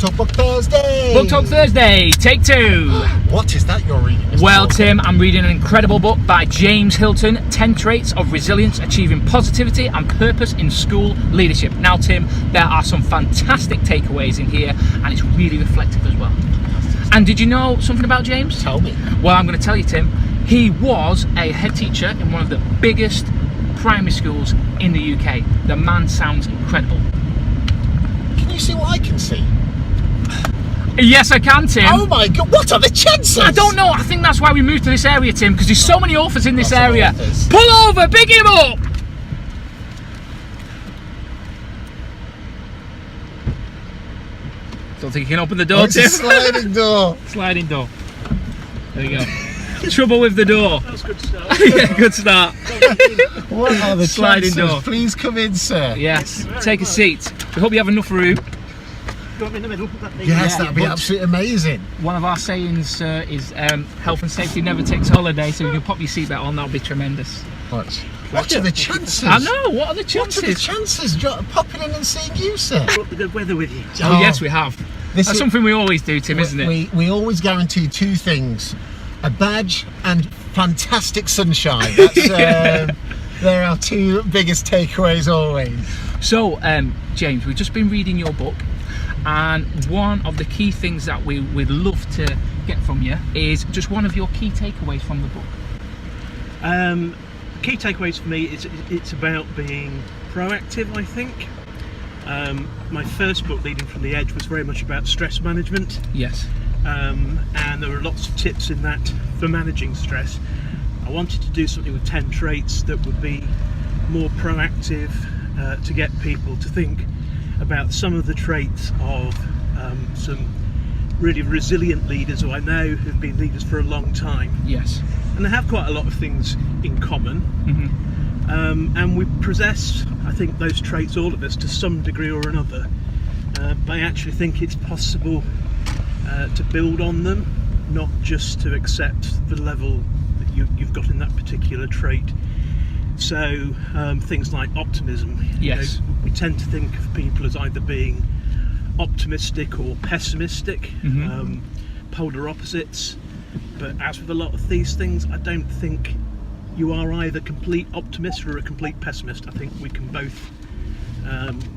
Talk Book Thursday. Book Talk Thursday, take 2. What is that you're reading? Well, Tim, I'm reading an incredible book by James Hilton, 10 Traits of Resilience, Achieving Positivity and Purpose in School Leadership. Now, Tim, there are some fantastic takeaways in here, and it's really reflective as well. And did you know something about James? Tell me. Well, I'm going to tell you, Tim. He was a head teacher in one of the biggest primary schools in the UK. The man sounds incredible. Can you see what I can see? Yes, I can, Tim. Oh my God, what are the chances? I don't know. I think that's why we moved to this area, Tim, because there's so many authors in this Lots of area. authors. Pull over, big him up! Don't think you can open the door, It's Tim. a sliding door. Sliding door. There you go. Trouble with the door. That was a good start. Yeah, good start. What are the Sliding chances? door. Please come in, sir. Yes, take a seat. We hope you have enough room. Got me in the middle. Yes, Yeah, that'd be but- absolutely amazing. One of our sayings is health and safety never takes a holiday, so if you pop your seatbelt on, that'll be tremendous. What are the chances? I know, what are the What are the chances? chances popping in and seeing you, sir? Brought the good weather with you. Oh, yes, we have. This That's is- something we always do, Tim, isn't it? We always guarantee two things: a badge and fantastic sunshine. That's they're our two biggest takeaways always. So, James, we've just been reading your book, and one of the key things that we'd love to get from you is just one of your key takeaways from the book. Key takeaways for me is it's about being proactive, I think. My first book, Leading from the Edge, was very much about stress management, Yes. and there were lots of tips in that for managing stress. I wanted to do something with 10 traits that would be more proactive, to get people to think about some of the traits of some really resilient leaders who I know have been leaders for a long time, Yes. and they have quite a lot of things in common. Mm-hmm. And we possess, I think, those traits, all of us, to some degree or another. But I actually think it's possible to build on them, not just to accept the level that you've got in that particular trait. So things like optimism. Yes. We tend to think of people as either being optimistic or pessimistic, Mhm. polar opposites. But as with a lot of these things, I don't think you are either complete optimist or a complete pessimist. I think we can both,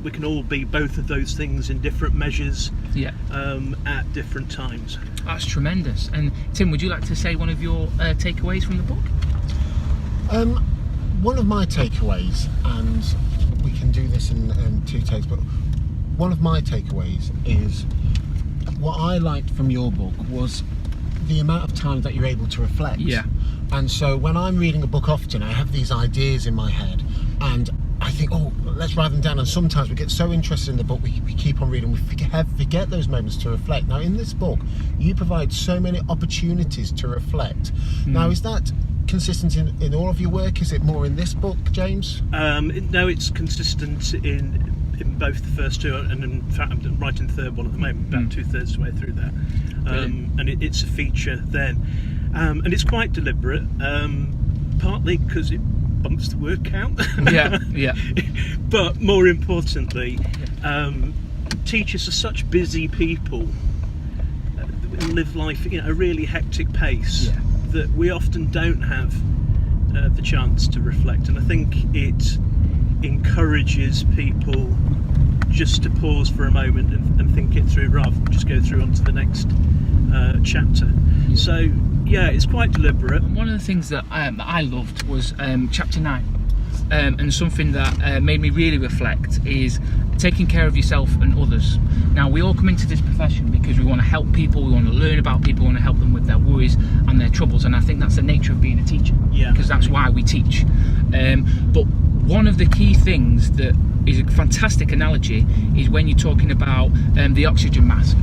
we can all be both of those things in different measures, Yeah. at different times. That's tremendous. And Tim, would you like to say one of your takeaways from the book? One of my takeaways, and we can do this in two takes, but one of my takeaways is what I liked from your book was the amount of time that you're able to reflect. Yeah. And so when I'm reading a book often, I have these ideas in my head and I think, oh, let's write them down. And sometimes we get so interested in the book, we keep on reading, we forget those moments to reflect. Now, in this book, you provide so many opportunities to reflect. Now, is that consistent in all of your work? Is it more in this book, James? No, it's consistent in both the first two, and in fact I'm writing the third one at the moment, about 2/3 of the way through that. And it's a feature then, and it's quite deliberate, partly because it bumps the word count. Yeah, yeah. But more importantly, teachers are such busy people, live life at a really hectic pace, Yeah. that we often don't have the chance to reflect. And I think it encourages people just to pause for a moment and think it through, rather than just go through onto the next chapter. Yeah. So yeah, it's quite deliberate. And one of the things that I loved was chapter 9, and something that made me really reflect is taking care of yourself and others. Now, we all come into this profession because we want to help people, we want to learn about people, we want to help them with their worries and their troubles, and I think that's the nature of being a teacher, Yeah. because that's why we teach. But one of the key things that is a fantastic analogy is when you're talking about the oxygen mask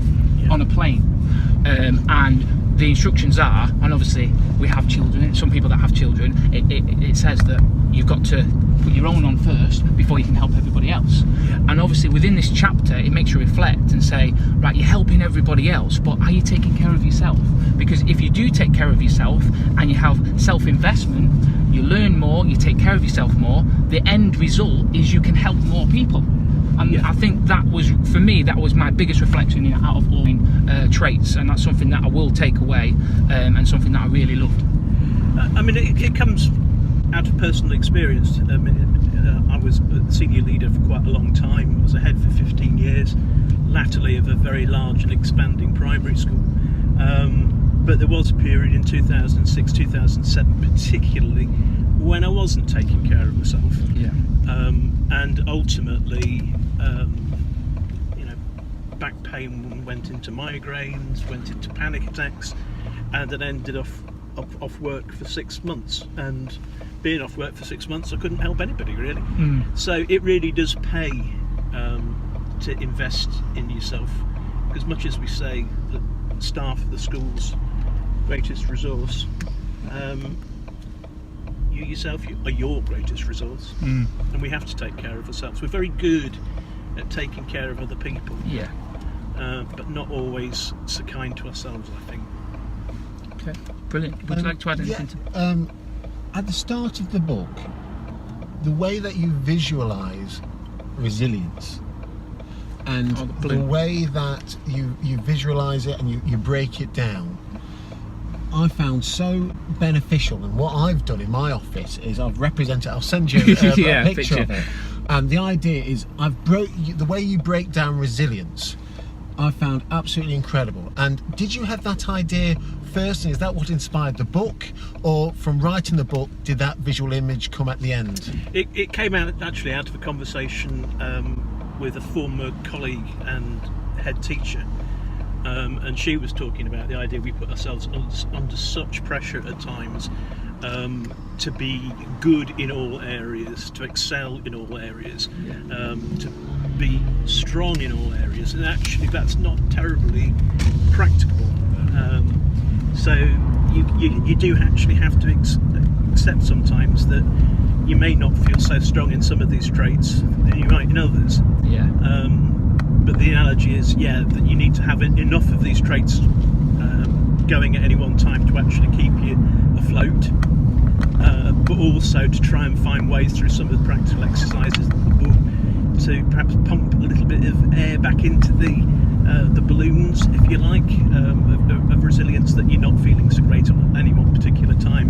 on a plane, and the instructions are, and obviously we have children, some people that have children, it says that you've got to put your own on first before you can help everybody else. And obviously within this chapter it makes you reflect and say, right, you're helping everybody else, but are you taking care of yourself? Because if you do take care of yourself and you have self-investment, you learn more, you take care of yourself more, the end result is you can help more people. And Yeah. I think that was, for me, that was my biggest reflection out of all traits, and that's something that I will take away, and something that I really loved. I mean, it comes out of personal experience. I mean, I was a senior leader for quite a long time. I was a head for 15 years, latterly of a very large and expanding primary school. But there was a period in 2006, 2007 particularly, when I wasn't taking care of myself. Yeah. And ultimately, you know, back pain went into migraines, went into panic attacks, and then ended off work for 6 months. And being off work for 6 months, I couldn't help anybody really. So it really does pay to invest in yourself, because much as we say that staff are the school's greatest resource, you yourself are your greatest resource, and we have to take care of ourselves. We're very good at taking care of other people, Yeah. but not always so kind to ourselves, I think. Okay. Brilliant. Would you like to add anything to? At the start of the book, the way that you visualize resilience and Oh, the the blue. way that you visualize it and you break it down, I found so beneficial. And what I've done in my office is I've represented, I'll send you Yeah, a picture of it. And the idea is the way you break down resilience, I found absolutely incredible. And did you have that idea first, and is that what inspired the book, or from writing the book did that visual image come at the end? It came out of a conversation with a former colleague and head teacher, and she was talking about the idea we put ourselves under such pressure at times to be good in all areas, to excel in all areas, to be strong in all areas, and actually that's not terribly practicable. So you do actually have to accept sometimes that you may not feel so strong in some of these traits than you might in others. Yeah. But the analogy is, that you need to have enough of these traits going at any one time to actually keep you afloat, but also to try and find ways through some of the practical exercises in the book to perhaps pump a little bit of air back into the balloons, if you like, of resilience that you're not feeling so great on at any one particular time.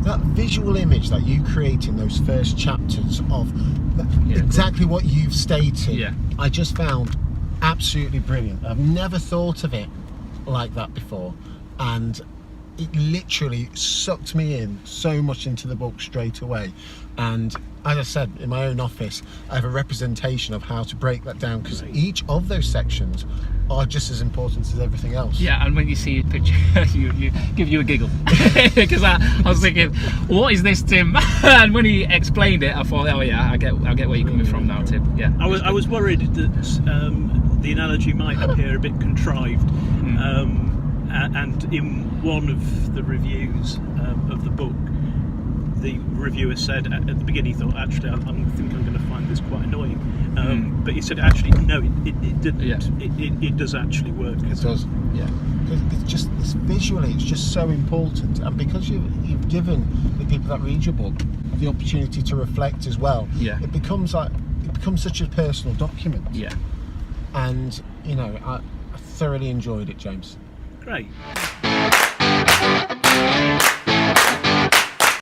That visual image that you create in those first chapters of exactly what you've stated, I just found absolutely brilliant. I've never thought of it like that before, and it literally sucked me in so much into the book straight away. And as I said, in my own office I have a representation of how to break that down, because each of those sections are just as important as everything else. Yeah, and when you see a picture, you give you a giggle, because I was thinking, what is this, Tim? And when he explained it, I thought, oh yeah, I get where you're coming from now, Tim. Yeah. I was worried that the analogy might appear a bit contrived, and in one of the reviews of the book, the reviewer said at the beginning, he thought, actually, I think I'm going to find this quite annoying. But he said, actually, no, it didn't. Yeah. It does actually work. It does. Yeah. It's visually, it's just so important, and because you've given the people that read your book the opportunity to reflect as well, it becomes such a personal document. Yeah. And I thoroughly enjoyed it, James. Great.